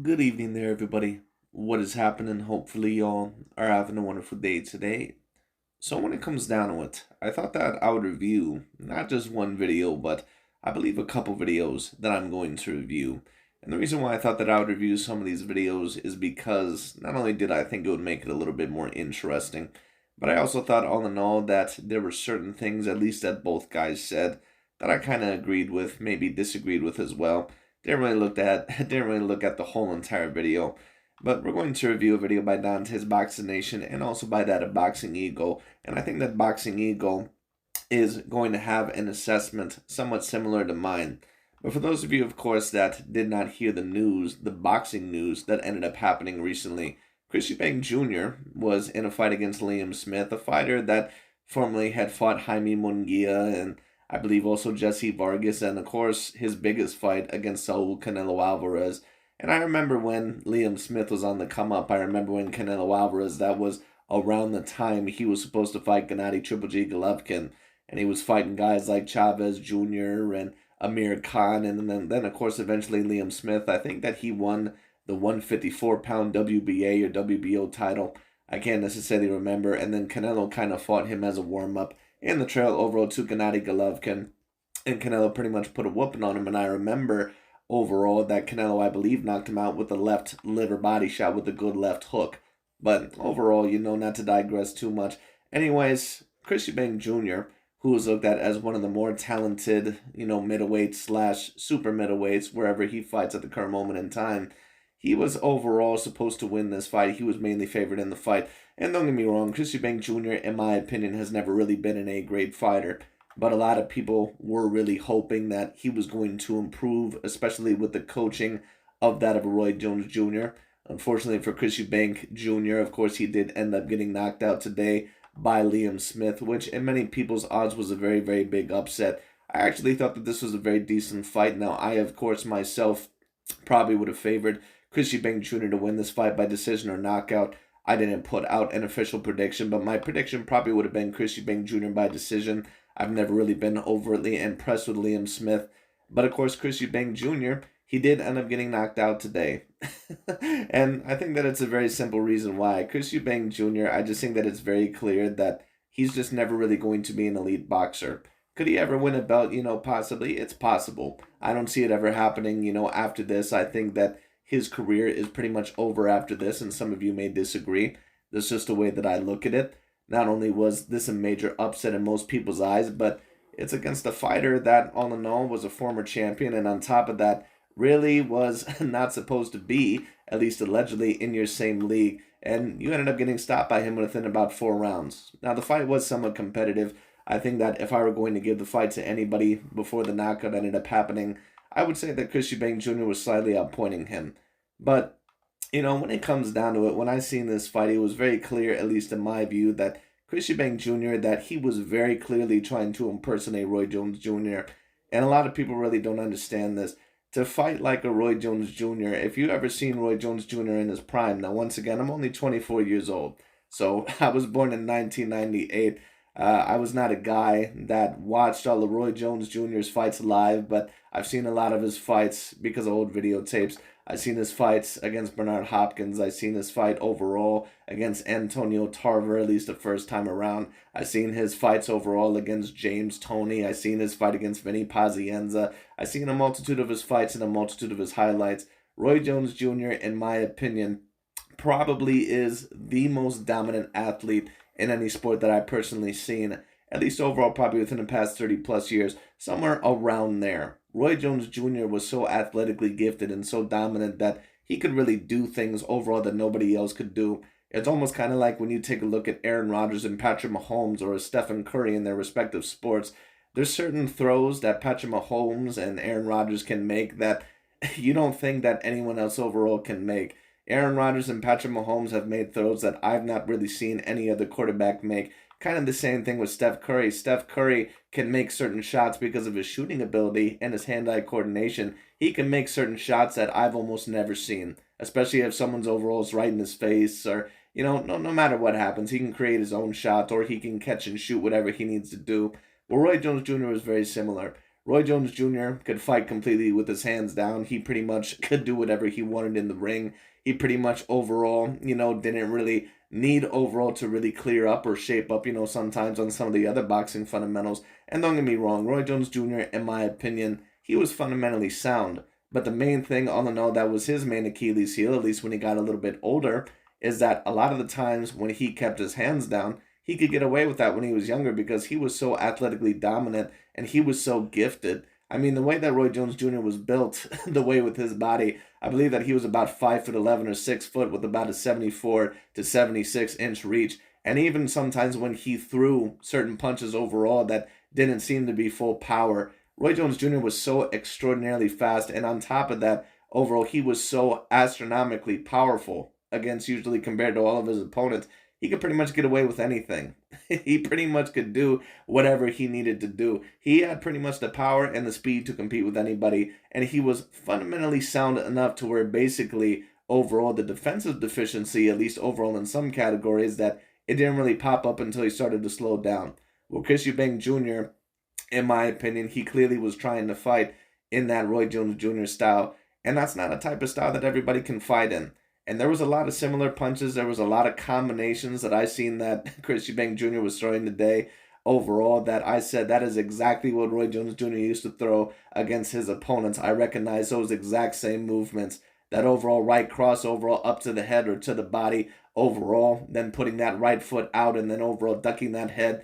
Good evening there, everybody. What is happening? Hopefully, y'all are having a wonderful day today. So, when it comes down to it, I thought that I would review not just one video, but I believe a couple videos that I'm going to review. And the reason why I thought that I would review some of these videos is because not only did I think it would make it a little bit more interesting, but I also thought, all in all, that there were certain things, at least that both guys said, that I kind of agreed with, maybe disagreed with as well. Didn't really look at the whole entire video. But we're going to review a video by DontaesBoxingNation and also by that of Boxing Ego. And I think that Boxing Ego is going to have an assessment somewhat similar to mine. But for those of you, of course, that did not hear the news, the boxing news that ended up happening recently, Chris Eubank Jr. was in a fight against Liam Smith, a fighter that formerly had fought Jaime Munguia and I believe also Jesse Vargas, and of course his biggest fight against Saul Canelo Alvarez. And I remember when Liam Smith was on the come up. I remember when Canelo Alvarez, that was around the time he was supposed to fight Gennady Triple G Golovkin, and he was fighting guys like Chavez Jr. and Amir Khan, and then of course eventually Liam Smith. I think that he won the 154-pound WBA or WBO title. I can't necessarily remember. And then Canelo kind of fought him as a warm up in the trail overall to Gennady Golovkin, and Canelo pretty much put a whooping on him. And I remember overall that Canelo, I believe, knocked him out with a left liver body shot with a good left hook. But overall, not to digress too much. Anyways, Chris Eubank Jr., who was looked at as one of the more talented, middleweights slash super middleweights, wherever he fights at the current moment in time, he was overall supposed to win this fight. He was mainly favored in the fight. And don't get me wrong, Chris Eubank Jr., in my opinion, has never really been an A-grade fighter. But a lot of people were really hoping that he was going to improve, especially with the coaching of that of Roy Jones Jr. Unfortunately for Chris Eubank Jr., of course, he did end up getting knocked out today by Liam Smith, which in many people's odds was a very, very big upset. I actually thought that this was a very decent fight. Now, I, of course, myself probably would have favored Chris Eubank Jr. to win this fight by decision or knockout. I didn't put out an official prediction, but my prediction probably would have been Chris Eubank Jr. by decision. I've never really been overtly impressed with Liam Smith. But of course, Chris Eubank Jr., he did end up getting knocked out today. And I think that it's a very simple reason why. Chris Eubank Jr., I just think that it's very clear that he's just never really going to be an elite boxer. Could he ever win a belt? Possibly. It's possible. I don't see it ever happening, after this. I think that his career is pretty much over after this, and some of you may disagree. That's just the way that I look at it. Not only was this a major upset in most people's eyes, but it's against a fighter that, all in all, was a former champion, and on top of that, really was not supposed to be, at least allegedly, in your same league. And you ended up getting stopped by him within about 4 rounds. Now, the fight was somewhat competitive. I think that if I were going to give the fight to anybody before the knockout ended up happening, I would say that Chris Eubank Jr. was slightly outpointing him. But, when it comes down to it, when I seen this fight, it was very clear, at least in my view, that Chris Eubank Jr., that he was very clearly trying to impersonate Roy Jones Jr. And a lot of people really don't understand this. To fight like a Roy Jones Jr., if you ever seen Roy Jones Jr. in his prime, now once again, I'm only 24 years old. So I was born in 1998. I was not a guy that watched all of Roy Jones Jr.'s fights live, but I've seen a lot of his fights because of old videotapes. I've seen his fights against Bernard Hopkins. I've seen his fight overall against Antonio Tarver, at least the first time around. I've seen his fights overall against James Toney. I've seen his fight against Vinny Pazienza. I've seen a multitude of his fights and a multitude of his highlights. Roy Jones Jr., in my opinion, probably is the most dominant athlete in any sport that I've personally seen, at least overall, probably within the past 30 plus years, somewhere around there. Roy Jones Jr. was so athletically gifted and so dominant that he could really do things overall that nobody else could do. It's almost kind of like when you take a look at Aaron Rodgers and Patrick Mahomes or Stephen Curry in their respective sports. There's certain throws that Patrick Mahomes and Aaron Rodgers can make that you don't think that anyone else overall can make. Aaron Rodgers and Patrick Mahomes have made throws that I've not really seen any other quarterback make. Kind of the same thing with Steph Curry. Steph Curry can make certain shots because of his shooting ability and his hand-eye coordination. He can make certain shots that I've almost never seen, especially if someone's overall is right in his face or, no matter what happens, he can create his own shot or he can catch and shoot whatever he needs to do. Well, Roy Jones Jr. was very similar. Roy Jones Jr. could fight completely with his hands down. He pretty much could do whatever he wanted in the ring. He pretty much overall, didn't really need overall to really clear up or shape up, sometimes on some of the other boxing fundamentals. And don't get me wrong, Roy Jones Jr., in my opinion, he was fundamentally sound. But the main thing, all in all, that was his main Achilles heel, at least when he got a little bit older, is that a lot of the times when he kept his hands down, he could get away with that when he was younger because he was so athletically dominant and he was so gifted. I mean, the way that Roy Jones Jr. was built, the way with his body, I believe that he was about 5'11" or 6 foot with about a 74 to 76 inch reach. And even sometimes when he threw certain punches overall that didn't seem to be full power, Roy Jones Jr. was so extraordinarily fast. And on top of that, overall, he was so astronomically powerful against usually compared to all of his opponents. He could pretty much get away with anything. He pretty much could do whatever he needed to do. He had pretty much the power and the speed to compete with anybody, and he was fundamentally sound enough to where basically overall the defensive deficiency, at least overall in some categories, that it didn't really pop up until he started to slow down. Well, Chris Eubank Jr., in my opinion, he clearly was trying to fight in that Roy Jones Jr. style, and that's not a type of style that everybody can fight in. And there was a lot of similar punches. There was a lot of combinations that I seen that Chris Eubank Jr. was throwing today overall that I said that is exactly what Roy Jones Jr. used to throw against his opponents. I recognize those exact same movements. That overall right cross overall up to the head or to the body overall, then putting that right foot out and then overall ducking that head,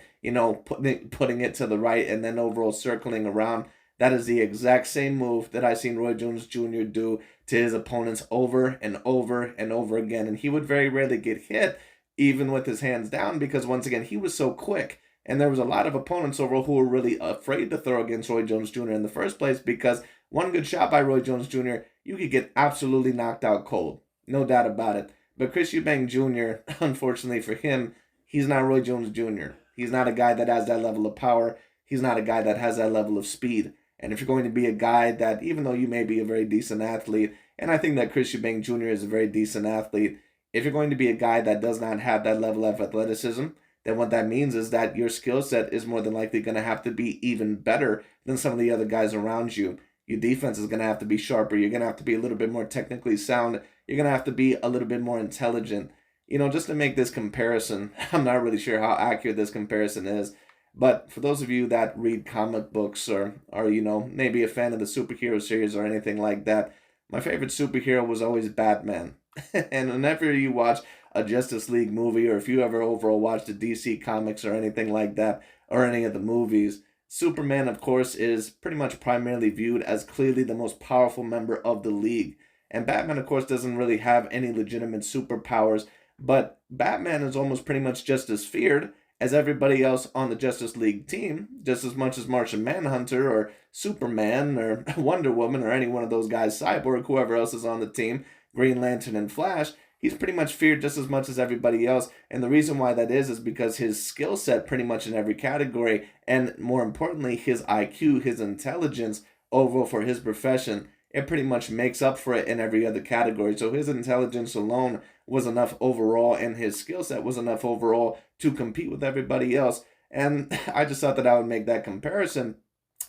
putting it to the right and then overall circling around. That is the exact same move that I seen Roy Jones Jr. do to his opponents over and over and over again. And he would very rarely get hit, even with his hands down, because once again, he was so quick. And there was a lot of opponents overall who were really afraid to throw against Roy Jones Jr. in the first place, because one good shot by Roy Jones Jr., you could get absolutely knocked out cold. No doubt about it. But Chris Eubank Jr., unfortunately for him, he's not Roy Jones Jr. He's not a guy that has that level of power. He's not a guy that has that level of speed. And if you're going to be a guy that, even though you may be a very decent athlete, and I think that Chris Eubank Jr. is a very decent athlete, if you're going to be a guy that does not have that level of athleticism, then what that means is that your skill set is more than likely going to have to be even better than some of the other guys around you. Your defense is going to have to be sharper. You're going to have to be a little bit more technically sound. You're going to have to be a little bit more intelligent. Just to make this comparison, I'm not really sure how accurate this comparison is, but for those of you that read comic books or maybe a fan of the superhero series or anything like that, my favorite superhero was always Batman. And whenever you watch a Justice League movie, or if you ever overall watch the DC comics or anything like that, or any of the movies, Superman, of course, is pretty much primarily viewed as clearly the most powerful member of the league. And Batman, of course, doesn't really have any legitimate superpowers, but Batman is almost pretty much just as feared as everybody else on the Justice League team, just as much as Martian Manhunter or Superman or Wonder Woman or any one of those guys, Cyborg, whoever else is on the team, Green Lantern and Flash. He's pretty much feared just as much as everybody else. And the reason why that is because his skill set pretty much in every category, and more importantly, his IQ, his intelligence overall for his profession, it pretty much makes up for it in every other category. So his intelligence alone was enough overall, and his skill set was enough overall to compete with everybody else. And I just thought that I would make that comparison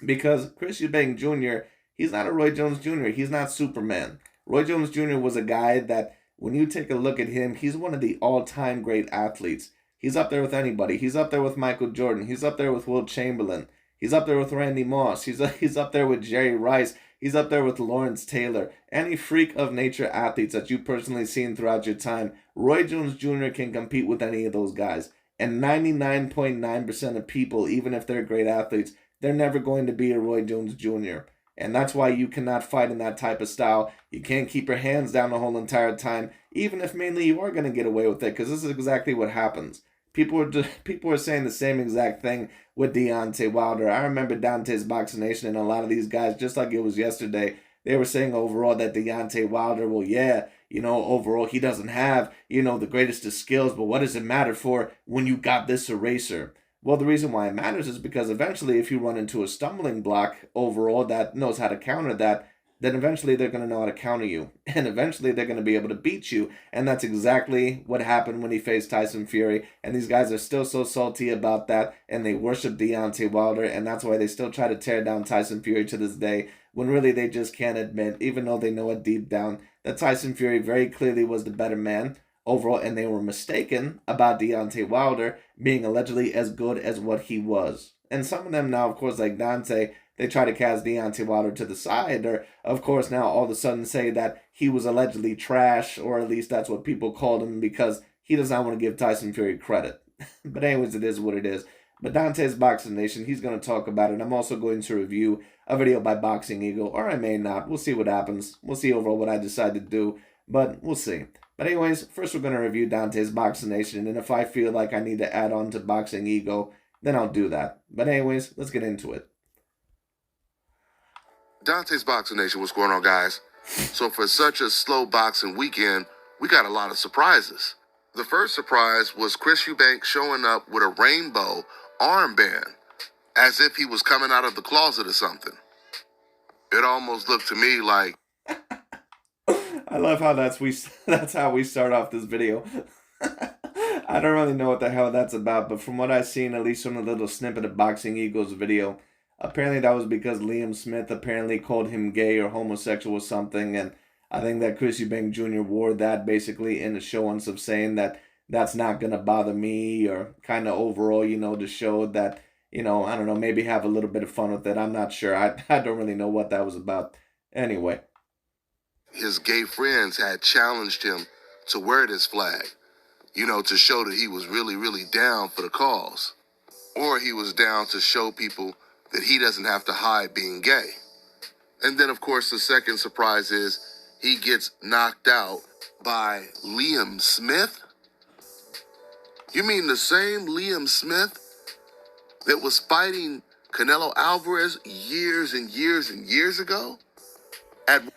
because Chris Eubank Jr., he's not a Roy Jones Jr., he's not Superman. Roy Jones Jr. was a guy that, when you take a look at him, he's one of the all-time great athletes. He's up there with anybody. He's up there with Michael Jordan. He's up there with Wilt Chamberlain. He's up there with Randy Moss. He's up there with Jerry Rice. He's up there with Lawrence Taylor. Any freak of nature athletes that you've personally seen throughout your time, Roy Jones Jr. can compete with any of those guys. And 99.9% of people, even if they're great athletes, they're never going to be a Roy Jones Jr. And that's why you cannot fight in that type of style. You can't keep your hands down the whole entire time, even if mainly you are going to get away with it, because this is exactly what happens. People are saying the same exact thing with Deontay Wilder. I remember DontaesBoxingNation and a lot of these guys, just like it was yesterday, they were saying overall that Deontay Wilder, well, yeah, overall he doesn't have, the greatest of skills, but what does it matter for when you got this eraser? Well, the reason why it matters is because eventually if you run into a stumbling block overall that knows how to counter that, then eventually they're going to know how to counter you. And eventually they're going to be able to beat you. And that's exactly what happened when he faced Tyson Fury. And these guys are still so salty about that. And they worship Deontay Wilder. And that's why they still try to tear down Tyson Fury to this day. When really they just can't admit, even though they know it deep down, that Tyson Fury very clearly was the better man overall. And they were mistaken about Deontay Wilder being allegedly as good as what he was. And some of them now, of course, like Dante, they try to cast Deontay Wilder to the side, or of course now all of a sudden say that he was allegedly trash, or at least that's what people called him because he does not want to give Tyson Fury credit. But anyways, it is what it is. But Dante's Boxing Nation, he's going to talk about it. I'm also going to review a video by Boxing Eagle, or I may not. We'll see what happens. We'll see overall what I decide to do, but we'll see. But anyways, first we're going to review Dante's Boxing Nation, and if I feel like I need to add on to Boxing Eagle, then I'll do that. But anyways, let's get into it. Dante's Boxing Nation, what's going on, guys? So for such a slow boxing weekend, we got a lot of surprises. The first surprise was Chris Eubank showing up with a rainbow armband, as if he was coming out of the closet or something. It almost looked to me like... I love how that's how we start off this video. I don't really know what the hell that's about, but from what I've seen, at least from a little snippet of Boxing Eagle's video, apparently that was because Liam Smith apparently called him gay or homosexual or something, and I think that Chris Eubank Jr. wore that basically in the showings of saying that that's not going to bother me, or kind of overall, to show that, I don't know, maybe have a little bit of fun with it. I'm not sure. I don't really know what that was about. Anyway. His gay friends had challenged him to wear this flag, to show that he was really, really down for the cause. Or he was down to show people that he doesn't have to hide being gay. And then, of course, the second surprise is he gets knocked out by Liam Smith. You mean the same Liam Smith that was fighting Canelo Alvarez years and years and years ago? And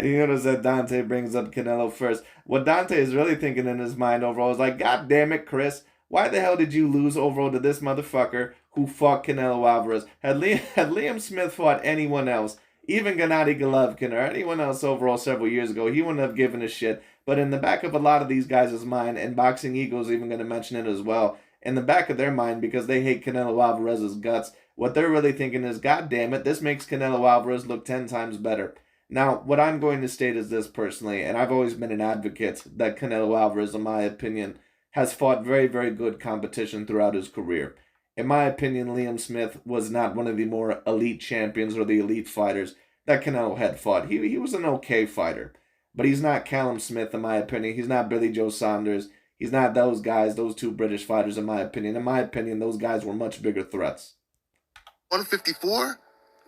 you notice that Dante brings up Canelo first. What Dante is really thinking in his mind overall is like, God damn it, Chris. Why the hell did you lose overall to this motherfucker who fought Canelo Alvarez? Had Liam Smith fought anyone else, even Gennady Golovkin or anyone else overall several years ago, he wouldn't have given a shit. But in the back of a lot of these guys' mind, and Boxing Eagle's even going to mention it as well, in the back of their mind, because they hate Canelo Alvarez's guts, what they're really thinking is, God damn it, this makes Canelo Alvarez look 10 times better. Now, what I'm going to state is this personally, and I've always been an advocate that Canelo Alvarez, in my opinion, has fought very, very good competition throughout his career. In my opinion, Liam Smith was not one of the more elite champions or the elite fighters that Canelo had fought. He was an okay fighter, but he's not Callum Smith, in my opinion. He's not Billy Joe Saunders. He's not those guys, those two British fighters, in my opinion. In my opinion, those guys were much bigger threats. 154?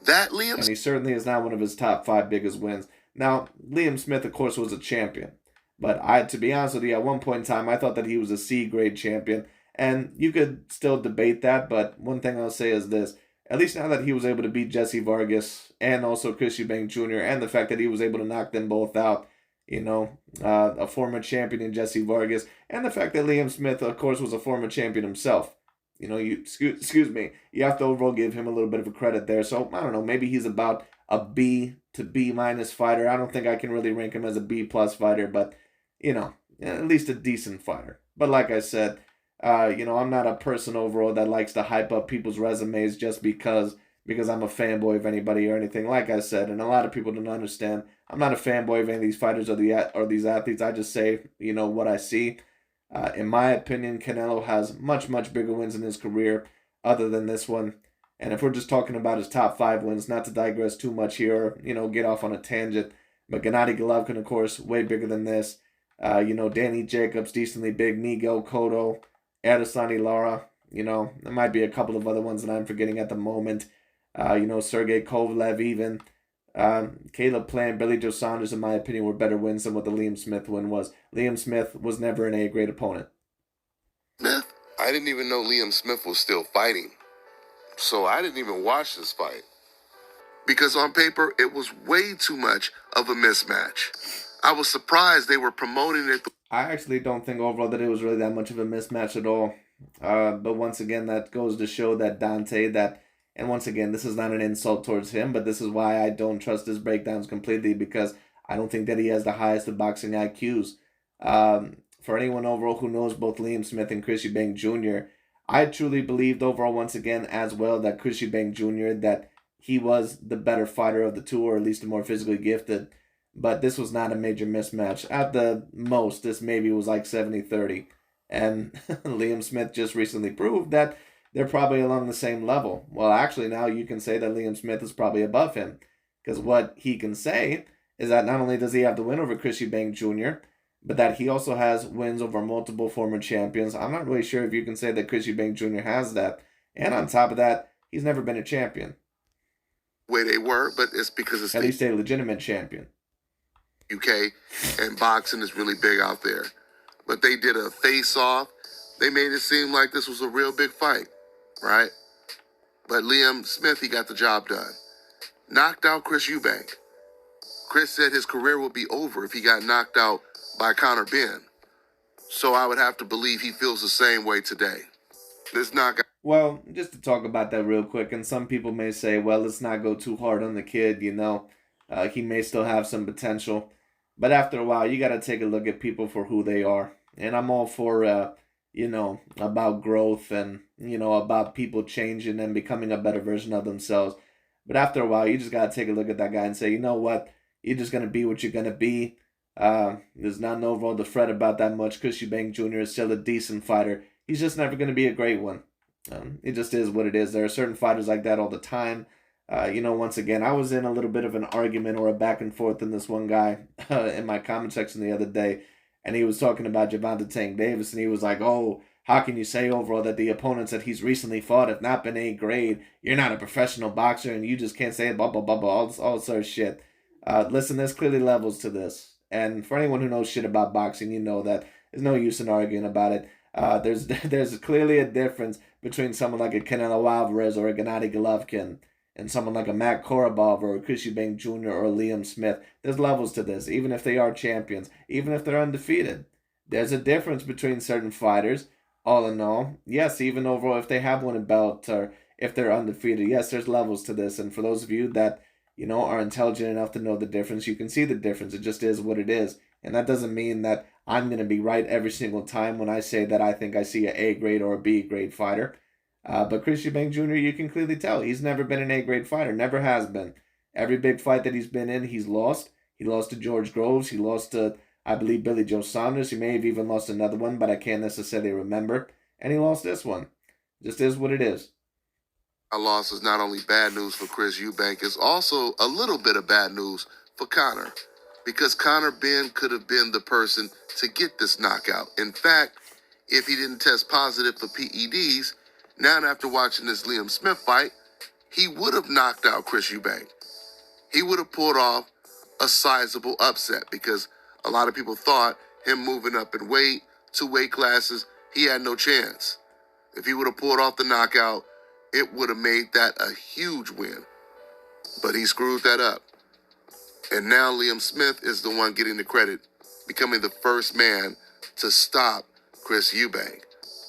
That Liam? And he certainly is not one of his top 5 biggest wins. Now, Liam Smith, of course, was a champion. But to be honest with you, at one point in time, I thought that he was a C-grade champion. And you could still debate that, but one thing I'll say is this. At least now that he was able to beat Jesse Vargas and also Chris Eubank Jr., and the fact that he was able to knock them both out, a former champion in Jesse Vargas, and the fact that Liam Smith, of course, was a former champion himself. Excuse me, you have to overall give him a little bit of a credit there. So, I don't know, maybe he's about a B to B minus fighter. I don't think I can really rank him as a B plus fighter, but, at least a decent fighter. But like I said, I'm not a person overall that likes to hype up people's resumes just because I'm a fanboy of anybody or anything. Like I said, and a lot of people don't understand, I'm not a fanboy of any of these fighters or these athletes. I just say, what I see. In my opinion, Canelo has much, much bigger wins in his career other than this one. And if we're just talking about his top 5 wins, not to digress too much here, get off on a tangent, but Gennady Golovkin, of course, way bigger than this. Danny Jacobs, decently big. Miguel Cotto, Adesanya Lara, there might be a couple of other ones that I'm forgetting at the moment. Sergey Kovalev even. Caleb Plant, Billy Joe Saunders, in my opinion, were better wins than what the Liam Smith win was. Liam Smith was never an A-grade opponent. Smith? I didn't even know Liam Smith was still fighting. So I didn't even watch this fight. Because on paper, it was way too much of a mismatch. I was surprised they were promoting it. I actually don't think overall that it was really that much of a mismatch at all. But once again, that goes to show that Dante, that And once again, this is not an insult towards him, but this is why I don't trust his breakdowns completely, because I don't think that he has the highest of boxing IQs. For anyone overall who knows both Liam Smith and Chris Eubank Jr., I truly believed overall, once again, as well, that Chris Eubank Jr., that he was the better fighter of the two, or at least the more physically gifted. But this was not a major mismatch. At the most, this maybe was like 70-30. And Liam Smith just recently proved that they're probably along the same level. Well, actually, now you can say that Liam Smith is probably above him. Because what he can say is that not only does he have the win over Chris Eubank Jr., but that he also has wins over multiple former champions. I'm not really sure if you can say that Chris Eubank Jr. has that. And on top of that, he's never been a champion. Way they were, but it's because it's at least a legitimate champion. UK, and boxing is really big out there. But they did a face-off. They made it seem like this was a real big fight, right? But Liam Smith, he got the job done. Knocked out Chris Eubank. Chris said his career would be over if he got knocked out by Conor Benn. So I would have to believe he feels the same way today. This knockout. Well, just to talk about that real quick, and some people may say, well, let's not go too hard on the kid, you know. He may still have some potential. But after a while, you got to take a look at people for who they are. And I'm all for, you know, about growth and, you know, about people changing and becoming a better version of themselves. But after a while, you just got to take a look at that guy and say, you know what? You're just going to be what you're going to be. There's not no road to fret about that much. Chris Eubank Jr. is still a decent fighter. He's just never going to be a great one. It just is what it is. There are certain fighters like that all the time. You know, once again, I was in a little bit of an argument or a back and forth in this one guy in my comment section the other day, and he was talking about Gervonta Tank Davis, and he was like, oh, how can you say overall that the opponents that he's recently fought have not been A grade? You're not a professional boxer, and you just can't say it, blah, blah, blah, blah, all sort of shit. Listen, there's clearly levels to this, and for anyone who knows shit about boxing, you know that there's no use in arguing about it. There's clearly a difference between someone like a Canelo Alvarez or a Gennady Golovkin and someone like a Matt Korobov or a Chris Eubank Jr. or Liam Smith. There's levels to this, even if they are champions, even if they're undefeated. There's a difference between certain fighters, all in all. Yes, even overall, if they have won a belt or if they're undefeated, yes, there's levels to this. And for those of you that, you know, are intelligent enough to know the difference, you can see the difference. It just is what it is. And that doesn't mean that I'm going to be right every single time when I say that I think I see an A grade or a B grade fighter. But Chris Eubank Jr., you can clearly tell he's never been an A-grade fighter, never has been. Every big fight that he's been in, he's lost. He lost to George Groves. He lost to, I believe, Billy Joe Saunders. He may have even lost another one, but I can't necessarily remember. And he lost this one. Just is what it is. A loss is not only bad news for Chris Eubank, it's also a little bit of bad news for Conor. Because Conor Benn could have been the person to get this knockout. In fact, if he didn't test positive for PEDs, now after watching this Liam Smith fight, he would have knocked out Chris Eubank. He would have pulled off a sizable upset because a lot of people thought him moving up in weight, 2 weight classes, he had no chance. If he would have pulled off the knockout, it would have made that a huge win. But he screwed that up. And now Liam Smith is the one getting the credit, becoming the first man to stop Chris Eubank.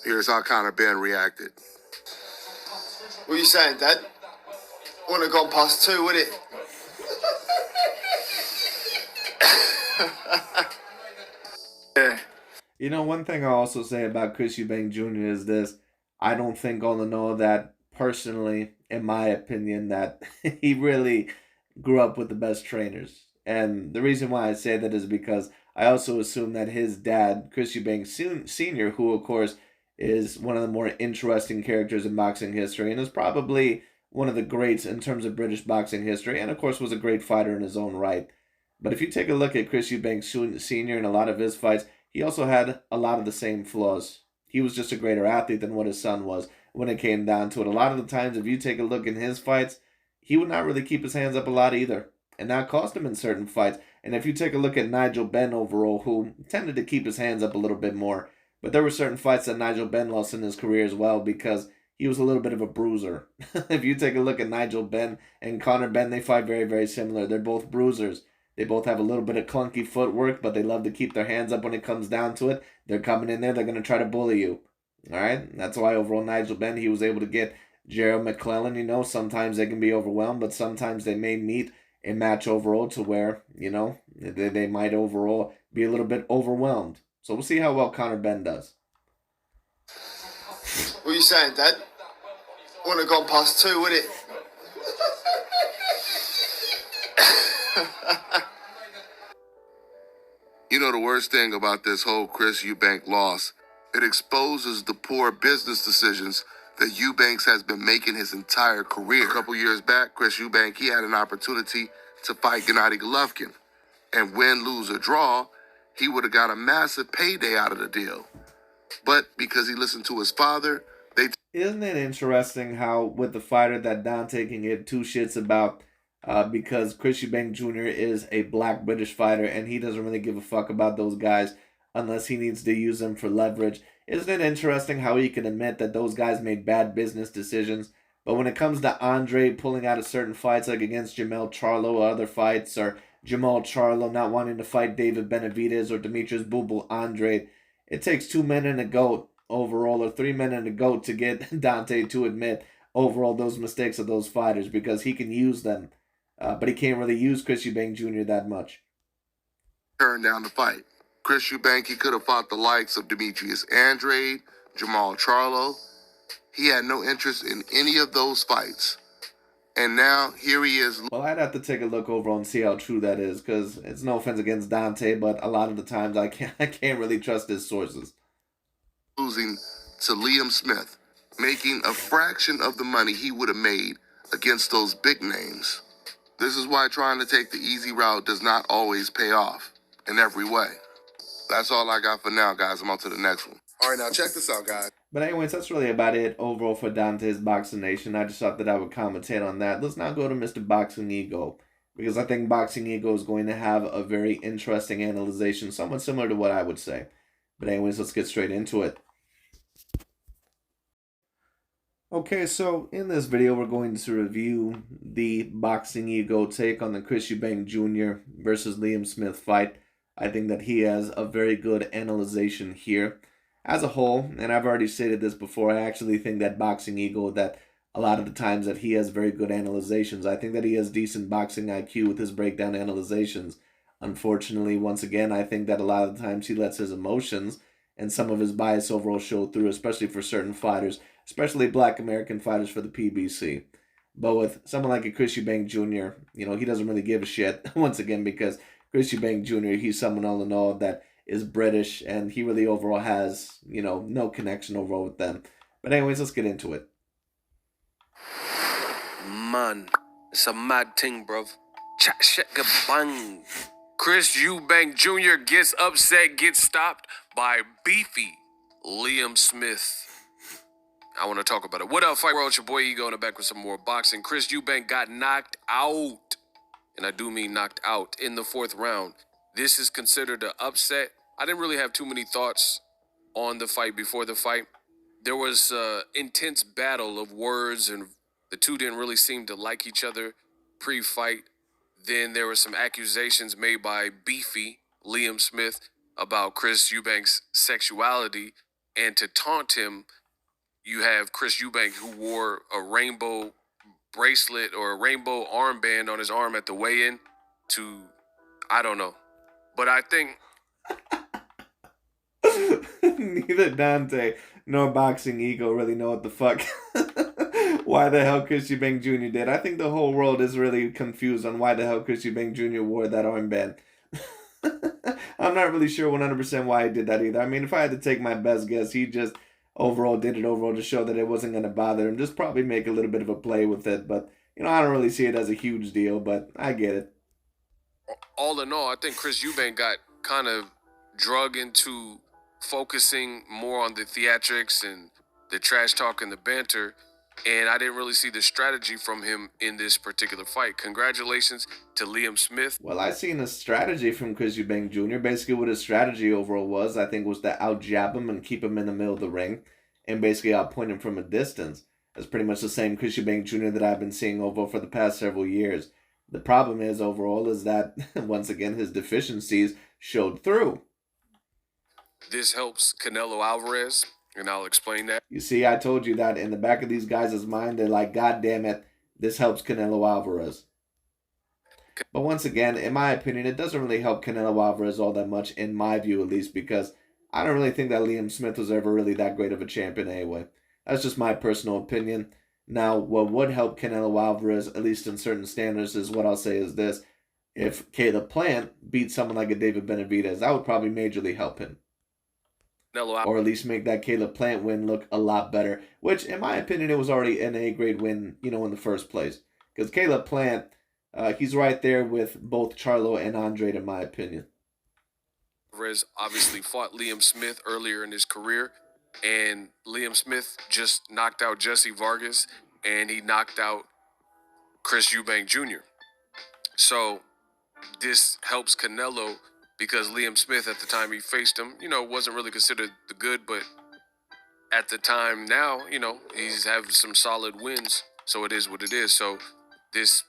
Here's how Conor Benn reacted. What are you saying, Dad? Wouldn't have gone past 2, would it? Yeah. You know, one thing I'll also say about Chris Eubank Jr. is this. I don't think all in all that, personally, in my opinion, that he really grew up with the best trainers. And the reason why I say that is because I also assume that his dad, Chris Eubank Sr., who, of course, is one of the more interesting characters in boxing history and is probably one of the greats in terms of British boxing history, and of course was a great fighter in his own right. But if you take a look at Chris Eubank Sr. in a lot of his fights, he also had a lot of the same flaws. He was just a greater athlete than what his son was when it came down to it. A lot of the times, if you take a look in his fights, he would not really keep his hands up a lot either. And that cost him in certain fights. And if you take a look at Nigel Benn overall, who tended to keep his hands up a little bit more, but there were certain fights that Nigel Benn lost in his career as well because he was a little bit of a bruiser. If you take a look at Nigel Benn and Conor Benn, they fight very, very similar. They're both bruisers. They both have a little bit of clunky footwork, but they love to keep their hands up when it comes down to it. They're coming in there. They're going to try to bully you. All right? That's why overall Nigel Benn, he was able to get Gerald McClellan, sometimes they can be overwhelmed, but sometimes they may meet a match overall to where, they might overall be a little bit overwhelmed. So we'll see how well Conor Benn does. What are you saying, Dad? Wouldn't have gone past 2, would it? You know the worst thing about this whole Chris Eubank loss? It exposes the poor business decisions that Eubanks has been making his entire career. A couple years back, Chris Eubank, he had an opportunity to fight Gennady Golovkin. And win, lose, or draw, he would have got a massive payday out of the deal. But because he listened to his father, Isn't it interesting how with the fighter that Dante can get two shits about because Chris Eubank Jr. is a black British fighter and he doesn't really give a fuck about those guys unless he needs to use them for leverage. Isn't it interesting how he can admit that those guys made bad business decisions, but when it comes to Andre pulling out of certain fights like against Jamel Charlo or other fights, or Jamal Charlo not wanting to fight David Benavidez or Demetrius Bubel Andre, it takes 2 men and a goat overall, or 3 men and a goat to get Dante to admit overall those mistakes of those fighters because he can use them, but he can't really use Chris Eubank Jr. that much. Turned down the fight. Chris Eubank, he could have fought the likes of Demetrius Andrade, Jamal Charlo. He had no interest in any of those fights. And now, here he is. Well, I'd have to take a look over and see how true that is, because it's no offense against Dante, but a lot of the times I can't really trust his sources. Losing to Liam Smith, making a fraction of the money he would have made against those big names. This is why trying to take the easy route does not always pay off in every way. That's all I got for now, guys. I'm on to the next one. All right, now check this out, guys. But anyways, that's really about it overall for Dante's Boxing Nation. I just thought that I would commentate on that. Let's now go to Mr. Boxing Ego, because I think Boxing Ego is going to have a very interesting analyzation, somewhat similar to what I would say. But anyways, let's get straight into it. Okay, so in this video, we're going to review the Boxing Ego take on the Chris Eubank Jr. versus Liam Smith fight. I think that he has a very good analyzation here. As a whole, and I've already stated this before, I actually think that Boxing Ego, that a lot of the times that he has very good analyzations. I think that he has decent boxing IQ with his breakdown analyzations. Unfortunately, once again, I think that a lot of the times he lets his emotions and some of his bias overall show through, especially for certain fighters, especially black American fighters for the PBC. But with someone like a Chris Eubank Jr., he doesn't really give a shit, once again, because Chris Eubank Jr., he's someone all in all that is British, and he really overall has, no connection overall with them. But anyways, let's get into it. Man, it's a mad thing, bruv. Chat shit bang. Chris Eubank Jr. gets upset, gets stopped by beefy Liam Smith. I want to talk about it. What up, Fight World? It's your boy Ego in the back with some more boxing. Chris Eubank got knocked out, and I do mean knocked out, in the 4th round. This is considered an upset. I didn't really have too many thoughts on the fight before the fight. There was an intense battle of words, and the two didn't really seem to like each other pre-fight. Then there were some accusations made by beefy Liam Smith about Chris Eubank's sexuality, and to taunt him, you have Chris Eubank, who wore a rainbow bracelet or a rainbow armband on his arm at the weigh-in to, I don't know. But I think neither Dante nor Boxing Ego really know what the fuck why the hell Chris Eubank Jr. did. I think the whole world is really confused on why the hell Chris Eubank Jr. wore that armband. I'm not really sure 100% why he did that either. I mean, if I had to take my best guess, he just overall did it to show that it wasn't going to bother him. Just probably make a little bit of a play with it. But, I don't really see it as a huge deal, but I get it. All in all, I think Chris Eubank got kind of drug into focusing more on the theatrics and the trash talk and the banter, and I didn't really see the strategy from him in this particular fight. Congratulations to Liam Smith. Well, I seen a strategy from Chris Eubank Jr. Basically, what his strategy overall was, I think, was to out-jab him and keep him in the middle of the ring and basically outpoint him from a distance. That's pretty much the same Chris Eubank Jr. that I've been seeing overall for the past several years. The problem is, overall, is that, once again, his deficiencies showed through. This helps Canelo Alvarez. and I'll explain that. You see, I told you that in the back of these guys' mind, they're like, God damn it, this helps Canelo Alvarez. But once again, in my opinion, it doesn't really help Canelo Alvarez all that much, in my view at least, because I don't really think that Liam Smith was ever really that great of a champion anyway. That's just my personal opinion. Now, what would help Canelo Alvarez, at least in certain standards, is what I'll say is this. If Caleb Plant beat someone like a David Benavidez, that would probably majorly help him. Or at least make that Caleb Plant win look a lot better. Which, in my opinion, it was already an A-grade win, in the first place. Because Caleb Plant, he's right there with both Charlo and Andre, in my opinion. Alvarez obviously fought Liam Smith earlier in his career, and Liam Smith just knocked out Jesse Vargas, and he knocked out Chris Eubank Jr. So this helps Canelo because Liam Smith, at the time he faced him, wasn't really considered the good, but at the time now, he's having some solid wins. So it is what it is. So this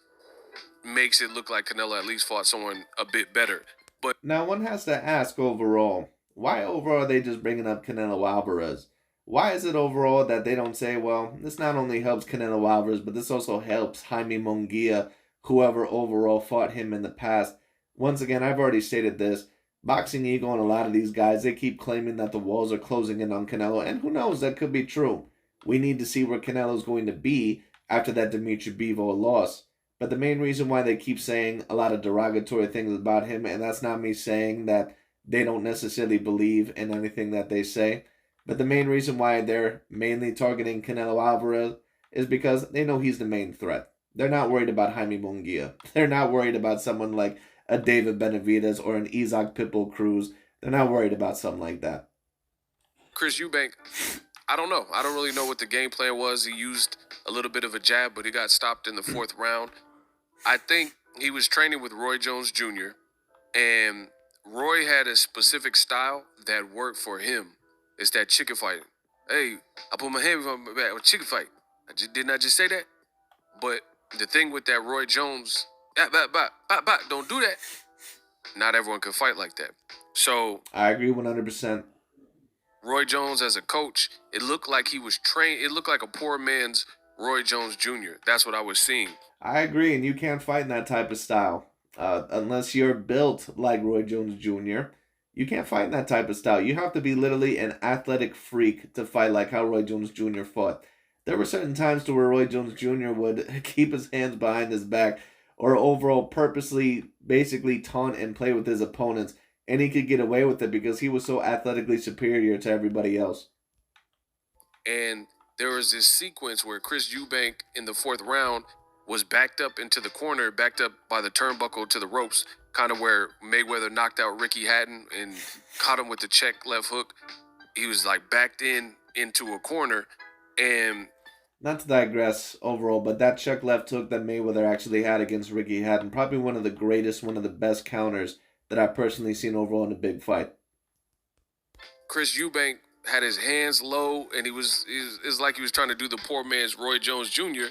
makes it look like Canelo at least fought someone a bit better. But now one has to ask overall, why overall are they just bringing up Canelo Alvarez? Why is it overall that they don't say, well, this not only helps Canelo Alvarez, but this also helps Jaime Munguia, whoever overall fought him in the past? Once again, I've already stated this. Boxing Ego and a lot of these guys, they keep claiming that the walls are closing in on Canelo, and who knows, that could be true. We need to see where Canelo's going to be after that Dimitri Bivol loss. But the main reason why they keep saying a lot of derogatory things about him, and that's not me saying that they don't necessarily believe in anything that they say, but the main reason why they're mainly targeting Canelo Alvarez is because they know he's the main threat. They're not worried about Jaime Munguia. They're not worried about someone like a David Benavidez or an Isaac Pitbull Cruz. They're not worried about something like that. Chris Eubank, I don't know. I don't really know what the game plan was. He used a little bit of a jab, but he got stopped in the fourth round. I think he was training with Roy Jones Jr., and Roy had a specific style that worked for him. It's that chicken fighting. Hey, I put my hand on my back with chicken fight. Didn't I just say that? But the thing with that Roy Jones, don't do that. Not everyone can fight like that. So I agree 100%. Roy Jones as a coach, it looked like he was trained. It looked like a poor man's Roy Jones Jr. That's what I was seeing. I agree, and you can't fight in that type of style. Unless you're built like Roy Jones Jr., you can't fight in that type of style. You have to be literally an athletic freak to fight like how Roy Jones Jr. fought. There were certain times to where Roy Jones Jr. would keep his hands behind his back or overall purposely basically taunt and play with his opponents, and he could get away with it because he was so athletically superior to everybody else. And there was this sequence where Chris Eubank in the fourth round was backed up into the corner, backed up by the turnbuckle to the ropes, kind of where Mayweather knocked out Ricky Hatton and caught him with the check left hook. He was like backed into a corner, and not to digress overall, but that check left hook that Mayweather actually had against Ricky Hatton, probably one of the greatest, one of the best counters that I've personally seen overall in a big fight. Chris Eubank had his hands low, and it's like he was trying to do the poor man's Roy Jones Jr.,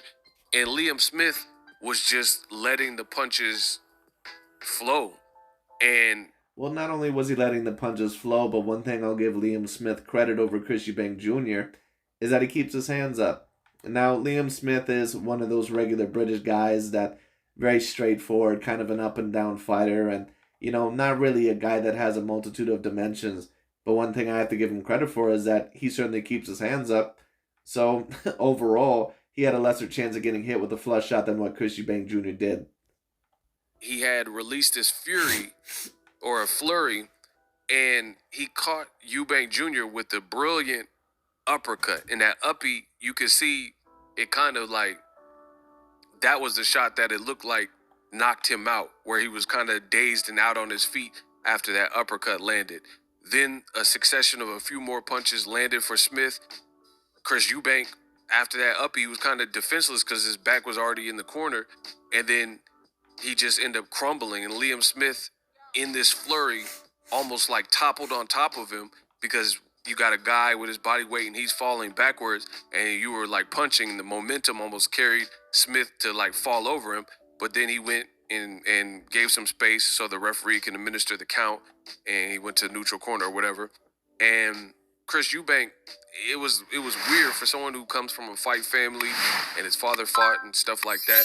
and Liam Smith was just letting the punches flow. And well, not only was he letting the punches flow, but one thing I'll give Liam Smith credit over Chris Eubank Jr. is that he keeps his hands up. Now, Liam Smith is one of those regular British guys that very straightforward, kind of an up and down fighter, and not really a guy that has a multitude of dimensions. But one thing I have to give him credit for is that he certainly keeps his hands up. So overall, he had a lesser chance of getting hit with a flush shot than what Chris Eubank Jr. did. He had released his fury or a flurry, and he caught Eubank Jr. with a brilliant uppercut. And that uppy, you could see it kind of like, that was the shot that it looked like knocked him out, where he was kind of dazed and out on his feet after that uppercut landed. Then a succession of a few more punches landed for Smith. Chris Eubank, after that uppy, he was kind of defenseless because his back was already in the corner. And then he just ended up crumbling. And Liam Smith, in this flurry, almost like toppled on top of him because you got a guy with his body weight and he's falling backwards, and you were like punching. The momentum almost carried Smith to like fall over him. But then he went and gave some space so the referee can administer the count, and he went to neutral corner or whatever. And Chris Eubank, it was weird for someone who comes from a fight family and his father fought and stuff like that.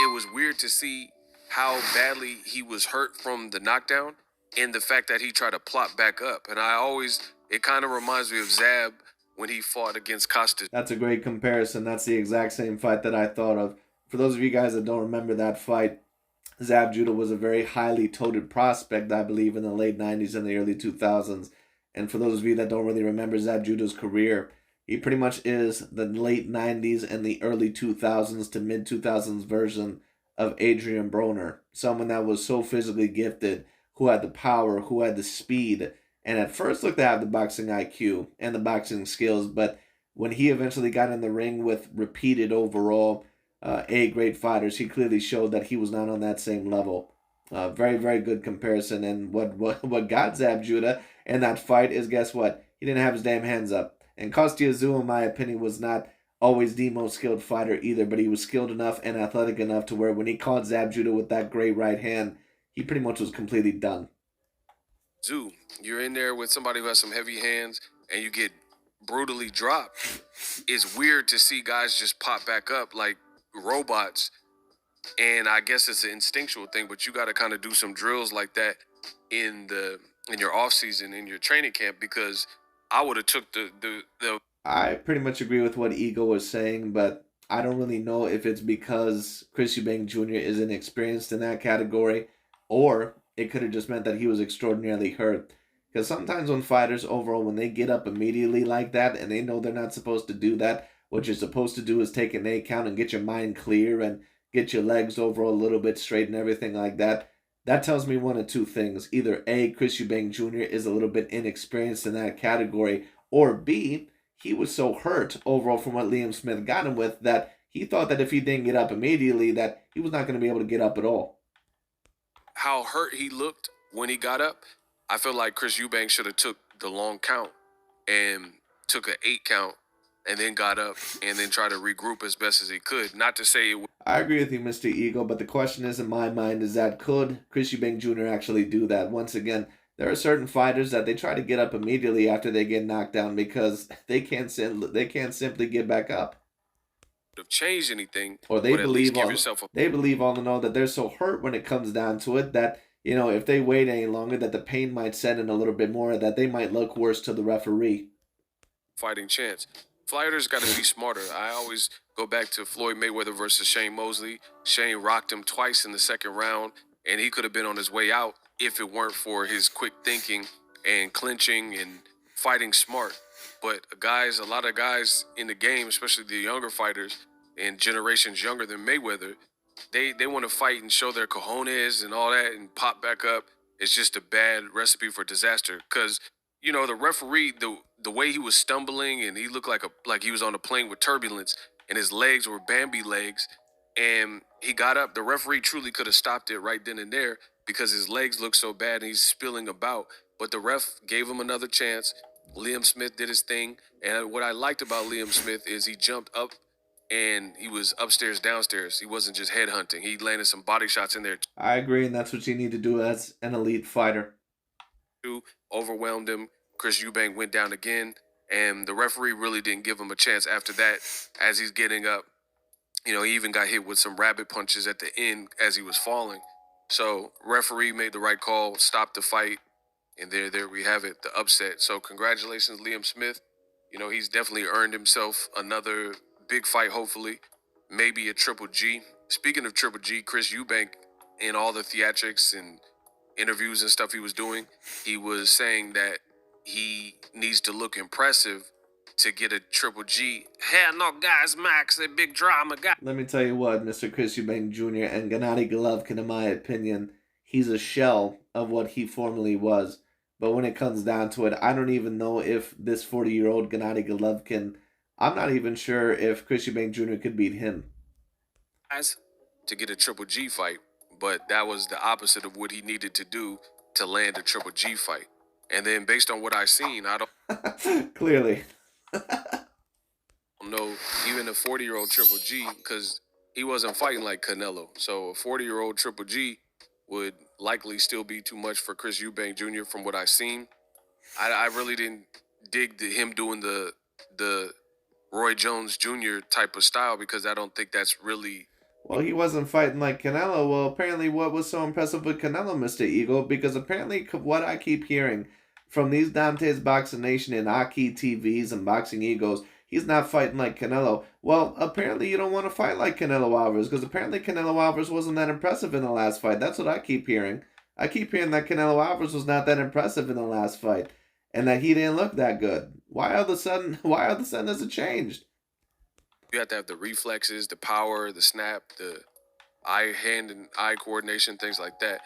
It was weird to see how badly he was hurt from the knockdown and the fact that he tried to plop back up. And it kind of reminds me of Zab when he fought against Costas. That's a great comparison. That's the exact same fight that I thought of. For those of you guys that don't remember that fight, Zab Judah was a very highly touted prospect, I believe, in the late 90s and the early 2000s. And for those of you that don't really remember Zab Judah's career, he pretty much is the late 90s and the early 2000s to mid 2000s version of Adrian Broner. Someone that was so physically gifted, who had the power, who had the speed, and at first looked to have the boxing IQ and the boxing skills. But when he eventually got in the ring with repeated overall A-grade fighters, he clearly showed that he was not on that same level. Very, very good comparison. And what got Zab Judah in that fight is, guess what? He didn't have his damn hands up. And Kostya Tszyu, in my opinion, was not always the most skilled fighter either, but he was skilled enough and athletic enough to where when he caught Zab Judah with that great right hand, he pretty much was completely done. Tszyu, you're in there with somebody who has some heavy hands and you get brutally dropped. It's weird to see guys just pop back up like robots. And I guess it's an instinctual thing, but you got to kind of do some drills like that in your off season, in your training camp, because I would have took the I pretty much agree with what Ego was saying, but I don't really know if it's because Chris Eubank Jr. is inexperienced in that category, or it could have just meant that he was extraordinarily hurt. Because sometimes when fighters overall, when they get up immediately like that and they know they're not supposed to do that, what you're supposed to do is take an A count and get your mind clear and get your legs overall a little bit straight and everything like that. That tells me one of two things. Either A, Chris Eubank Jr. is a little bit inexperienced in that category, or B, he was so hurt overall from what Liam Smith got him with that he thought that if he didn't get up immediately that he was not going to be able to get up at all. How hurt he looked when he got up, I feel like Chris Eubank should have took the long count and took an 8 count and then got up and then tried to regroup as best as he could. Not to say it. I agree with you, Mr. Ego, but the question is in my mind is that could Chris Eubank Jr. actually do that? Once again, there are certain fighters that they try to get up immediately after they get knocked down because they can't simply get back up. Have changed anything, or they believe all in all that they're so hurt when it comes down to it that, you know, if they wait any longer that the pain might set in a little bit more, that they might look worse to the referee. Fighting chance. Fighters got to be smarter. I always go back to Floyd Mayweather versus Shane Mosley. Shane rocked him twice in the second round, and he could have been on his way out if it weren't for his quick thinking and clinching and fighting smart. But a lot of guys in the game, especially the younger fighters and generations younger than Mayweather, they want to fight and show their cojones and all that and pop back up. It's just a bad recipe for disaster. Because, you know, the referee, the way he was stumbling and he looked like he was on a plane with turbulence and his legs were Bambi legs and he got up. The referee truly could have stopped it right then and there because his legs look so bad and he's spilling about. But the ref gave him another chance. Liam Smith did his thing. And what I liked about Liam Smith is he jumped up and he was upstairs, downstairs. He wasn't just headhunting. He landed some body shots in there. I agree, and that's what you need to do as an elite fighter. Overwhelmed him. Chris Eubank went down again, and the referee really didn't give him a chance after that as he's getting up. You know, he even got hit with some rabbit punches at the end as he was falling. So referee made the right call, stopped the fight, and there we have it, the upset. So congratulations, Liam Smith. You know, he's definitely earned himself another big fight, hopefully. Maybe a Triple G. Speaking of Triple G, Chris Eubank, in all the theatrics and interviews and stuff he was doing, he was saying that he needs to look impressive to get a Triple G. Hell no, guys, Max, a big drama guy. Let me tell you what, Mr. Chris Eubank Jr. and Gennady Golovkin, in my opinion, he's a shell of what he formerly was. But when it comes down to it, I don't even know if this 40-year-old Gennady Golovkin, I'm not even sure if Chris Eubank Jr. could beat him. To get a Triple G fight, but that was the opposite of what he needed to do to land a Triple G fight. And then based on what I've seen, I don't... Clearly. know even a 40-year-old Triple G, because he wasn't fighting like Canelo. So a 40-year-old Triple G would likely still be too much for Chris Eubank Jr. from what I've seen. I really didn't dig him doing the Roy Jones Jr. type of style, because I don't think that's really. Well, he wasn't fighting like Canelo. Well, apparently, what was so impressive with Canelo, Mr. Eagle? Because apparently, what I keep hearing from these Dante's Boxing Nation and Aki TVs and Boxing Egos, he's not fighting like Canelo. Well, apparently, you don't want to fight like Canelo Alvarez, because apparently Canelo Alvarez wasn't that impressive in the last fight. That's what I keep hearing. I keep hearing that Canelo Alvarez was not that impressive in the last fight, and that he didn't look that good. Why all of a sudden? Why all of a sudden has it changed? You have to have the reflexes, the power, the snap, the hand and eye coordination, things like that.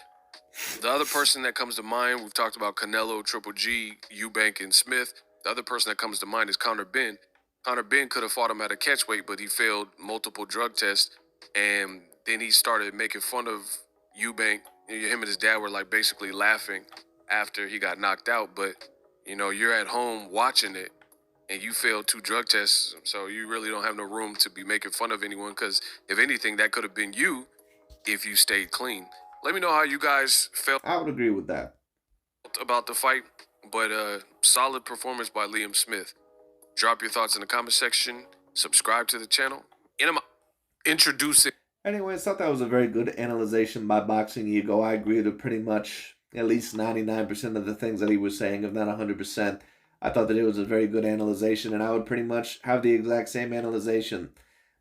The other person that comes to mind, we've talked about Canelo, Triple G, Eubank, and Smith. The other person that comes to mind is Conor Benn. Conor Benn could have fought him at a catchweight, but he failed multiple drug tests, and then he started making fun of Eubank. Him and his dad were like basically laughing after he got knocked out. But you're at home watching it, and you failed 2 drug tests, so you really don't have no room to be making fun of anyone, because if anything, that could have been you if you stayed clean. Let me know how you guys felt I would agree with that. about the fight, but solid performance by Liam Smith. Drop your thoughts in the comment section. Subscribe to the channel. And I'm introducing. Anyways, thought that was a very good analyzation by Boxing Ego. I agree with pretty much at least 99% of the things that he was saying, if not 100%. I thought that it was a very good analyzation, and I would pretty much have the exact same analyzation.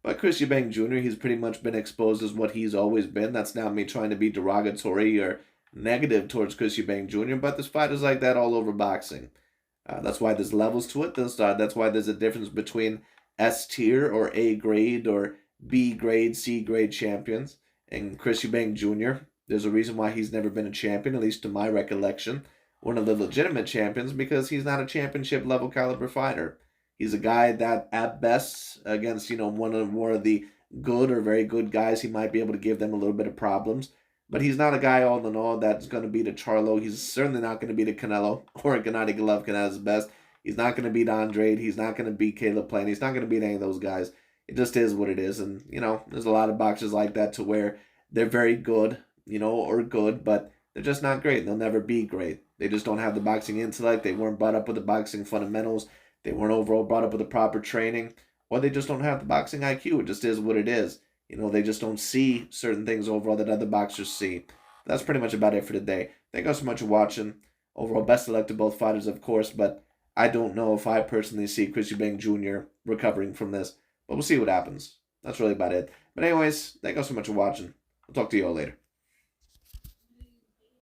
But Chris Eubank Jr., he's pretty much been exposed as what he's always been. That's not me trying to be derogatory or negative towards Chris Eubank Jr., but there's fighters like that all over boxing. That's why there's levels to it. That's why there's a difference between S tier or A grade or B grade, C grade champions. And Chris Eubank Jr., there's a reason why he's never been a champion, at least to my recollection. One of the legitimate champions, because he's not a championship level caliber fighter. He's a guy that at best against one of more of the good or very good guys, he might be able to give them a little bit of problems. But he's not a guy all in all that's going to beat a Charlo. He's certainly not going to beat a Canelo or a Gennady Golovkin at his best. He's not going to beat Andrade. He's not going to beat Caleb Plant. He's not going to beat any of those guys. It just is what it is. And, there's a lot of boxers like that to where they're very good, or good, but they're just not great. They'll never be great. They just don't have the boxing intellect. They weren't brought up with the boxing fundamentals. They weren't overall brought up with the proper training. Or they just don't have the boxing IQ. It just is what it is. They just don't see certain things overall that other boxers see. That's pretty much about it for today. Thank you so much for watching. Overall, best of luck to both fighters, of course, but I don't know if I personally see Chris Eubank Jr. recovering from this. But we'll see what happens. That's really about it. But anyways, thank you so much for watching. I'll talk to you all later.